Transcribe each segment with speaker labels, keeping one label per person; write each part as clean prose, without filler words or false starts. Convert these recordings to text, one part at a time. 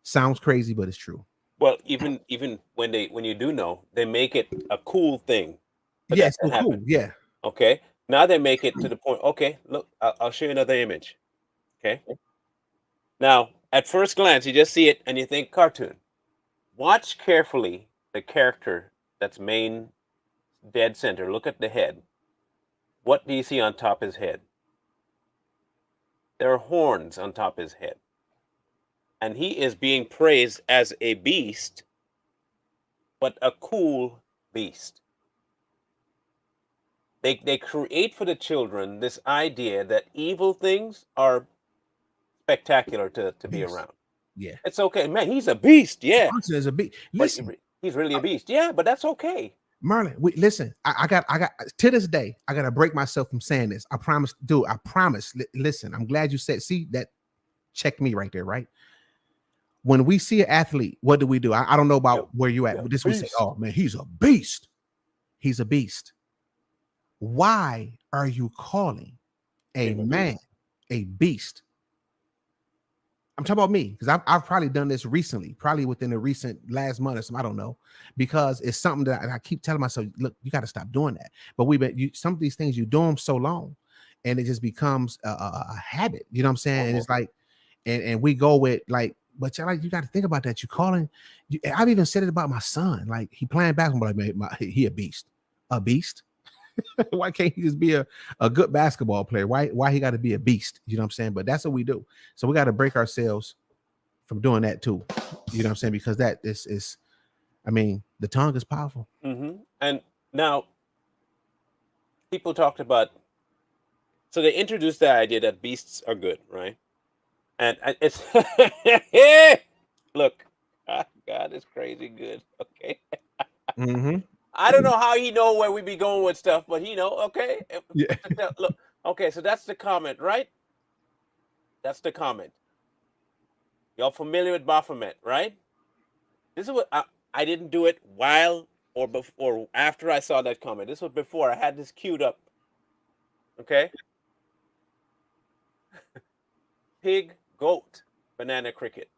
Speaker 1: Sounds crazy, but it's true.
Speaker 2: Well, even when you do know, they make it a cool thing for
Speaker 1: Yeah,
Speaker 2: that
Speaker 1: it's
Speaker 2: to
Speaker 1: so
Speaker 2: happen.
Speaker 1: cool. Yeah.
Speaker 2: Okay. Now they make it to the point. Okay, look, I'll show you another image. Okay. Now, at first glance, you just see it and you think cartoon. Watch carefully the character that's main dead center. Look at the head. What do you see on top of his head? There are horns on top of his head. And he is being praised as a beast, but a cool beast. They create for the children this idea that evil things are spectacular to be
Speaker 1: Beast.
Speaker 2: around.
Speaker 1: Yeah.
Speaker 2: It's okay, man. He's a beast, yeah,
Speaker 1: Function as a beast.
Speaker 2: but
Speaker 1: Listen,
Speaker 2: he's really a beast, yeah. But that's okay.
Speaker 1: Merlin, listen. I got to this day. I gotta break myself from saying this. I promise, dude. I promise. Listen, I'm glad you said. See that? Check me right there, right? When we see an athlete, what do? I don't know
Speaker 2: Yeah,
Speaker 1: about where you at,
Speaker 2: yeah,
Speaker 1: but this we say,
Speaker 2: beast.
Speaker 1: oh man, he's a beast. He's a beast. Why are you calling a
Speaker 2: Him a
Speaker 1: man
Speaker 2: beast.
Speaker 1: a beast? I'm talking about me because I've probably done this recently, probably within the recent last month or something. I don't know, because it's something that I keep telling myself, look, you got to stop doing that. But some of these things you do them so long, and it just becomes a habit. You know what I'm saying? And
Speaker 2: Uh-huh.
Speaker 1: it's like, and we go with like, but you like you got to think about that. You calling, I've even said it about my son. Like he playing basketball, like man, he a beast, a beast. Why can't he just be a good basketball player? Why he got to be a beast? You know what I'm saying? But that's what we do. So we got to break ourselves from doing that too. You know what I'm saying? Because that is I mean, the tongue is powerful.
Speaker 2: And now people talked about, so they introduced the idea that beasts are good, right? And it's look, God is crazy good. Okay,
Speaker 1: Mm-hmm.
Speaker 2: I don't know how he know where we be going with stuff, but he know. Okay,
Speaker 1: Yeah.
Speaker 2: look. Okay, so that's the comment, right? That's the comment. Y'all familiar with Baphomet, right? This is what I didn't do it while or before or after I saw that comment. This was before I had this queued up. Okay, pig, goat, banana, cricket.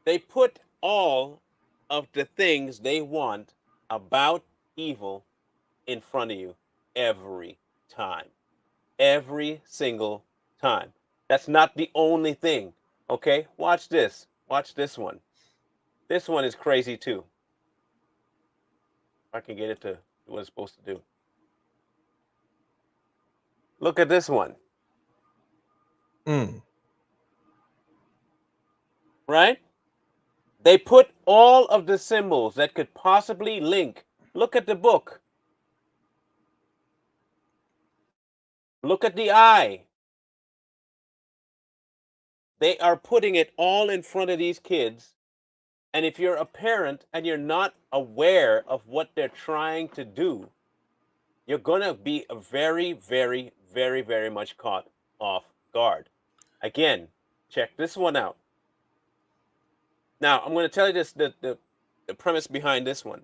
Speaker 2: They put all of the things they want about evil in front of you every time. Every single time. That's not the only thing. Okay? Watch this. Watch this one. This one is crazy too. I can get it to do what it's supposed to do. Look at this one,
Speaker 1: Mm.
Speaker 2: right? They put all of the symbols that could possibly link. Look at the book. Look at the eye. They are putting it all in front of these kids. And if you're a parent and you're not aware of what they're trying to do, you're going to be a very, very, very, very much caught off guard. Again, check this one out. Now, I'm going to tell you this the premise behind this one.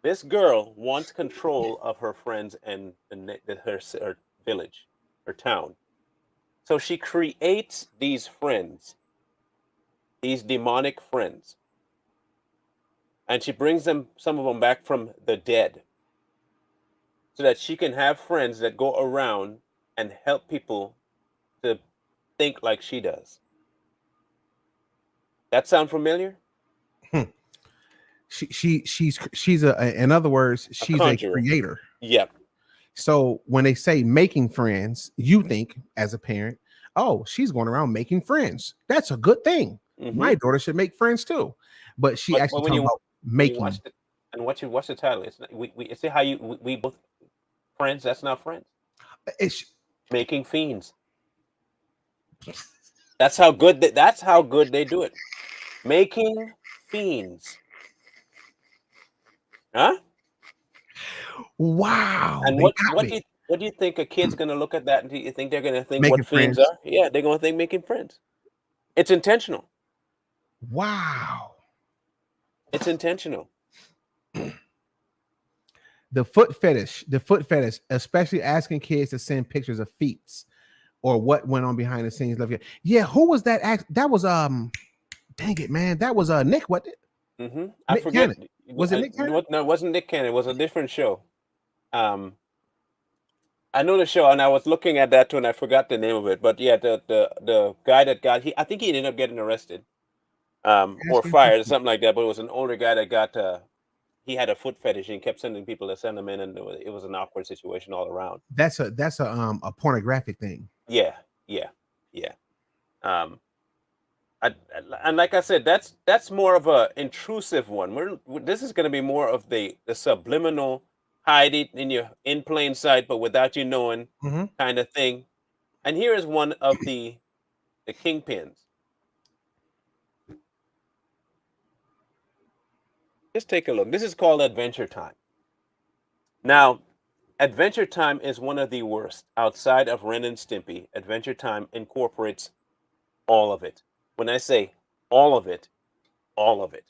Speaker 2: This girl wants control of her friends and her village, her town. So she creates these friends, these demonic friends, and she brings them, some of them, back from the dead, so that she can have friends that go around and help people to think like she does. That sound familiar?
Speaker 1: Hmm. She's in other words,
Speaker 2: A
Speaker 1: she's a
Speaker 2: conjurer.
Speaker 1: creator.
Speaker 2: Yep.
Speaker 1: So when they say making friends, you think as a parent, oh, she's going around making friends. That's a good thing.
Speaker 2: Mm-hmm.
Speaker 1: My daughter should make friends too. But she
Speaker 2: But
Speaker 1: actually talking about
Speaker 2: when you watch
Speaker 1: making.
Speaker 2: it and watch the title, it's we see how we both friends. That's not friends.
Speaker 1: It's
Speaker 2: Making fiends. That's how good that's how good they do it. Making fiends. Huh?
Speaker 1: wow,
Speaker 2: And
Speaker 1: they got me
Speaker 2: what do you think a kid's gonna look at that and do you think they're gonna think
Speaker 1: making
Speaker 2: what fiends
Speaker 1: friends.
Speaker 2: are? Yeah, they're gonna think making friends. It's intentional.
Speaker 1: Wow.
Speaker 2: It's intentional.
Speaker 1: The foot fetish, especially asking kids to send pictures of feet or what went on behind the scenes. Yeah, who was that that was dang it, man, that was Nick, what
Speaker 2: I
Speaker 1: Nick
Speaker 2: forget.
Speaker 1: Cannon. Was it Nick Cannon?
Speaker 2: No, it wasn't Nick Cannon. It was a different show. I know the show, and I was looking at that too, and I forgot the name of it. But yeah, the guy that I think he ended up getting arrested, or fired or something like that. But it was an older guy that got he had a foot fetish and kept sending people to send him in, and it was an awkward situation all around.
Speaker 1: That's a pornographic thing.
Speaker 2: Yeah, yeah, yeah. And like I said, that's more of a intrusive one. This is going to be more of the subliminal, hide it in plain sight, but without you knowing, kind of thing. And here is one of the kingpins. Just take a look. This is called Adventure Time. Now, Adventure Time is one of the worst. Outside of Ren and Stimpy, Adventure Time incorporates all of it. When I say all of it, all of it.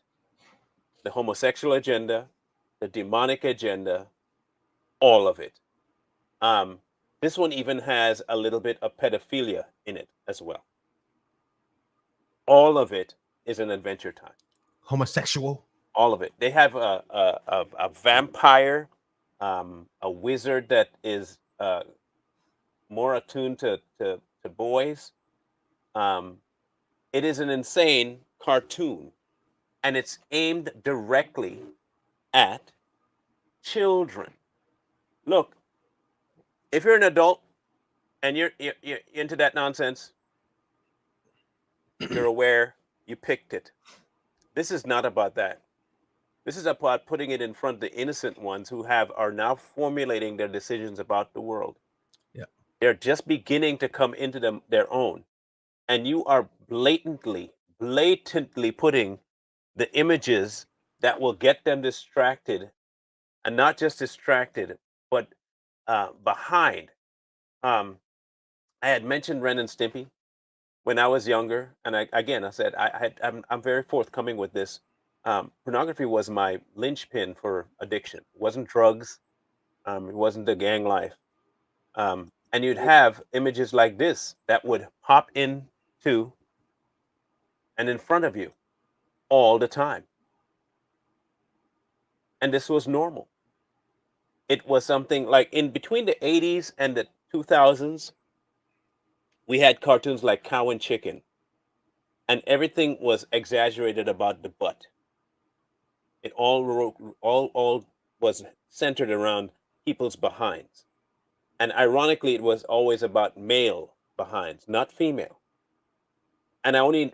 Speaker 2: The homosexual agenda, the demonic agenda, all of it. This one even has a little bit of pedophilia in it as well. All of it is an Adventure Time.
Speaker 1: Homosexual.
Speaker 2: All of it. They have a vampire, a wizard that is more attuned to boys. It is an insane cartoon, and it's aimed directly at children. Look, if you're an adult and you're into that nonsense, you're aware, you picked it. This is not about that. This is about putting it in front of the innocent ones who are now formulating their decisions about the world.
Speaker 1: Yeah.
Speaker 2: They're just beginning to come into their own. And you are blatantly putting the images that will get them distracted, and not just distracted, but behind. I had mentioned Ren and Stimpy when I was younger, and I said I'm very forthcoming with this. Pornography was my linchpin for addiction. It wasn't drugs. It wasn't the gang life. And you'd have images like this that would pop into and in front of you all the time. And this was normal. It was something like in between the 80s and the 2000s, we had cartoons like Cow and Chicken, and everything was exaggerated about the butt. It all was centered around people's behinds. And ironically, it was always about male behinds, not female. And I only,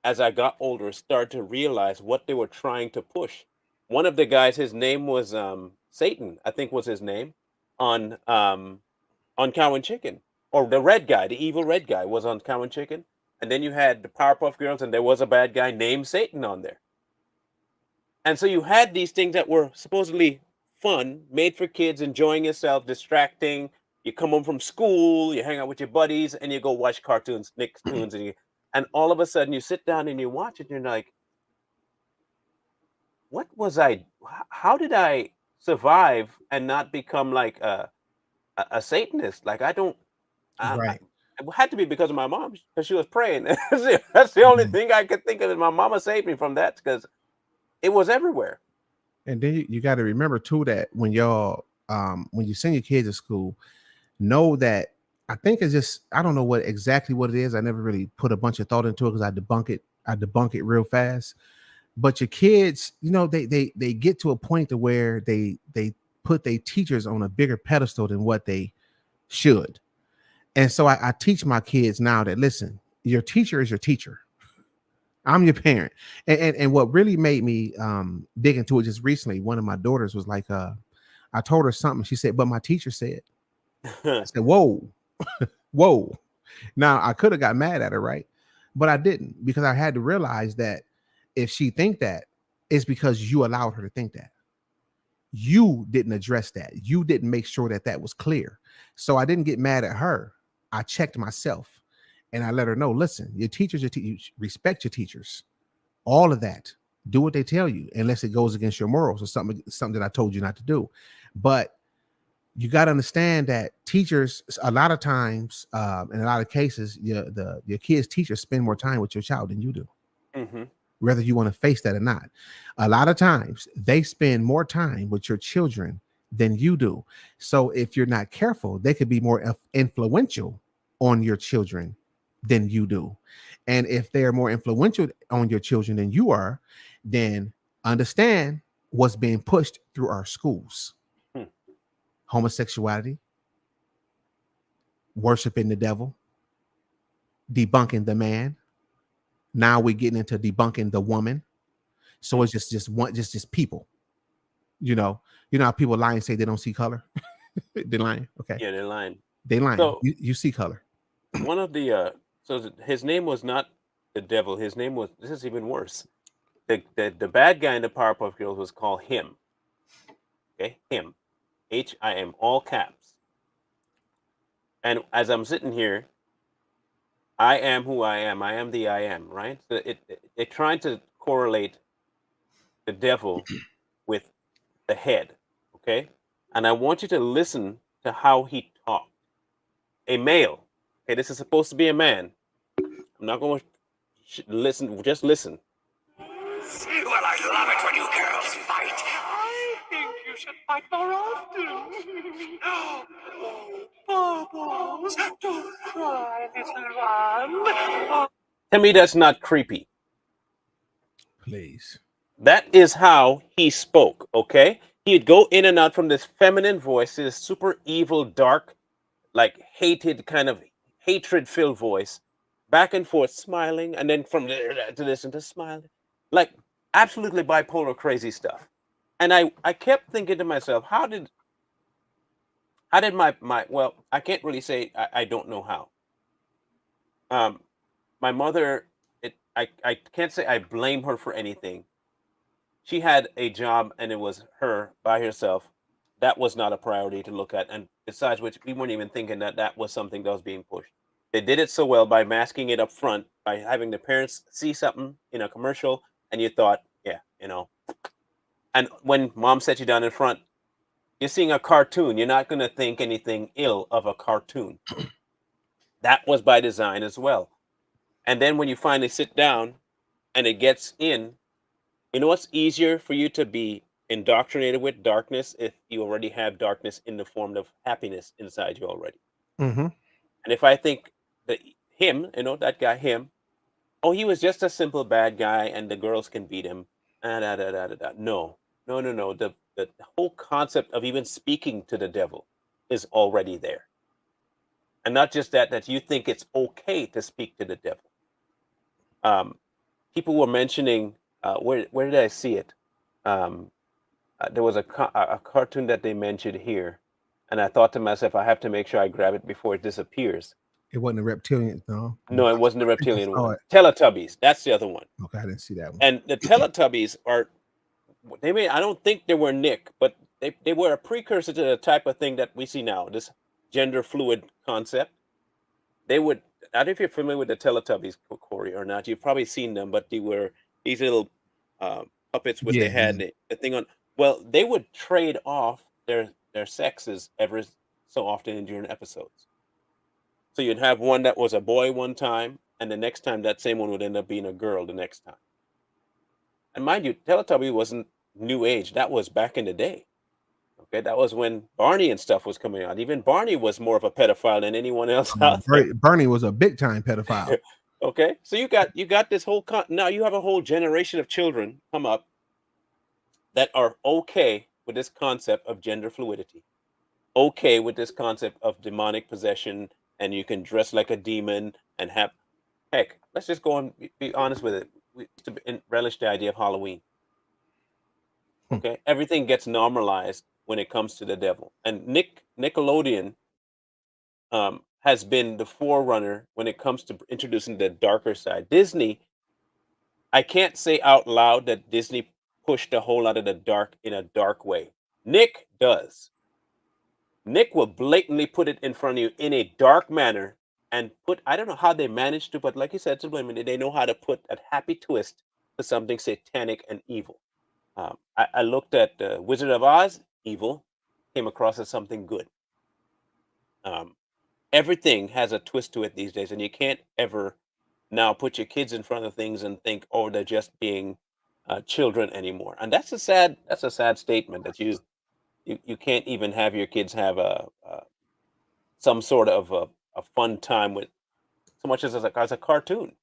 Speaker 2: as I got older, started to realize what they were trying to push. One of the guys, his name was Satan, I think was his name, on Cow and Chicken. Or the red guy, the evil red guy was on Cow and Chicken. And then you had the Powerpuff Girls, and there was a bad guy named Satan on there. And so you had these things that were supposedly fun, made for kids, enjoying yourself, distracting. You come home from school, you hang out with your buddies, and you go watch cartoons, Nicktoons, and all of a sudden you sit down and you watch it, and you're like, what was how did I survive and not become like a Satanist? Like
Speaker 1: Right.
Speaker 2: it had to be because of my mom, because she was praying. That's the only thing I could think of. Is my mama saved me from that, because it was everywhere.
Speaker 1: And then you got to remember too that when you send your kids to school, know that I think it's just, I don't know exactly what it is. I never really put a bunch of thought into it because I debunk it real fast. But your kids, they get to a point to where they put their teachers on a bigger pedestal than what they should. And so I teach my kids now that, listen, your teacher is your teacher. I'm your parent. And what really made me dig into it just recently, one of my daughters was like, I told her something. She said, but my teacher said. I said, whoa. Whoa. Now I could have got mad at her, right? But I didn't, because I had to realize that if she think that, it's because you allowed her to think that. You didn't address that. You didn't make sure that was clear. So I didn't get mad at her. I checked myself and I let her know, listen, your teachers, respect your teachers, all of that. Do what they tell you, unless it goes against your morals or something that I told you not to do. But You got to understand that teachers, a lot of times, in a lot of cases, your kids' teachers spend more time with your child than you do,
Speaker 2: Mm-hmm.
Speaker 1: whether you want to face that or not. A lot of times, they spend more time with your children than you do. So if you're not careful, they could be more influential on your children than you do. And if they are more influential on your children than you are, then understand what's being pushed through our schools:
Speaker 2: Hmm.
Speaker 1: homosexuality, worshiping the devil, debunking the man. Now we're getting into debunking the woman. So it's just people. You know, how people lie and say they don't see color. They lying. Okay,
Speaker 2: Yeah, they're lying.
Speaker 1: they lying.
Speaker 2: So
Speaker 1: You see color.
Speaker 2: one of the his name was not the devil. His name was, this is even worse. The bad guy in the Powerpuff Girls was called him. Okay, him, HIM, all caps. And as I'm sitting here, I am who I am. I am the I am. Right. So it trying to correlate the devil with the head. Okay, and I want you to listen to how he talked. A male. Okay, this is supposed to be a man. I'm not going to listen. Just listen.
Speaker 3: Well, I love it when you girls fight. I think you should fight more often. Oh, Bubbles, don't cry, little one.
Speaker 2: Tell me that's not creepy.
Speaker 1: Please.
Speaker 2: That is how he spoke, okay? He'd go in and out from this feminine voice to this super evil, dark, like hated kind of hatred-filled voice, back and forth, smiling, and then from there to this and to smiling. Like absolutely bipolar crazy stuff. And I kept thinking to myself, how did my well, I can't really say I don't know how. My mother, I can't say I blame her for anything. She had a job and it was her by herself. That was not a priority to look at. And besides which, we weren't even thinking that that was something that was being pushed. They did it so well by masking it up front, by having the parents see something in a commercial, and you thought, yeah, you know. And when mom sat you down in front, you're seeing a cartoon. You're not going to think anything ill of a cartoon. That was by design as well. And then when you finally sit down and it gets in, you know what's easier for you to be indoctrinated with darkness if you already have darkness in the form of happiness inside you already.
Speaker 1: Mm-hmm.
Speaker 2: And if I think that him, that guy, him, oh, he was just a simple bad guy and the girls can beat him. No, no, no, no. The whole concept of even speaking to the devil is already there. And not just that you think it's okay to speak to the devil. People were mentioning, where did I see it? Um, there was a cartoon that they mentioned here, and I thought to myself, I have to make sure I grab it before it disappears.
Speaker 1: It wasn't a reptilian, no.
Speaker 2: No, it wasn't the
Speaker 1: I think I
Speaker 2: reptilian
Speaker 1: saw
Speaker 2: one.
Speaker 1: it.
Speaker 2: Teletubbies. That's the other one.
Speaker 1: Okay, I didn't see that one.
Speaker 2: And the Teletubbies are, I don't think they were Nick, but they were a precursor to the type of thing that we see now, this gender fluid concept. They would, I don't know if you're familiar with the Teletubbies, Corey, or not. You've probably seen them, but they were these little puppets with their
Speaker 1: Yeah,
Speaker 2: head, the thing on. Well, they would trade off their sexes every so often during episodes. So you'd have one that was a boy one time, and the next time that same one would end up being a girl the next time. And mind you, Teletubby wasn't new age. That was back in the day. Okay, that was when Barney and stuff was coming out. Even Barney was more of a pedophile than anyone else out there.
Speaker 1: Bernie was a big time pedophile.
Speaker 2: Okay, so you got this whole now you have a whole generation of children come up that are okay with this concept of gender fluidity, okay with this concept of demonic possession, and you can dress like a demon and have, heck, let's just go and be honest with it. We used to relish the idea of Halloween. Okay, everything gets normalized when it comes to the devil, and Nickelodeon has been the forerunner when it comes to introducing the darker side. Disney, I can't say out loud that Disney pushed a whole lot of the dark in a dark way. Nick does. Nick will blatantly put it in front of you in a dark manner and put, I don't know how they managed to, but like you said, subliminally, they know how to put a happy twist to something satanic and evil. I looked at Wizard of Oz, evil. came across as something good. Um, Everything has a twist to it these days, and you can't ever now put your kids in front of things and think, oh, they're just being children anymore. And that's a sad statement that you can't even have your kids have a some sort of a fun time with so much as a cartoon.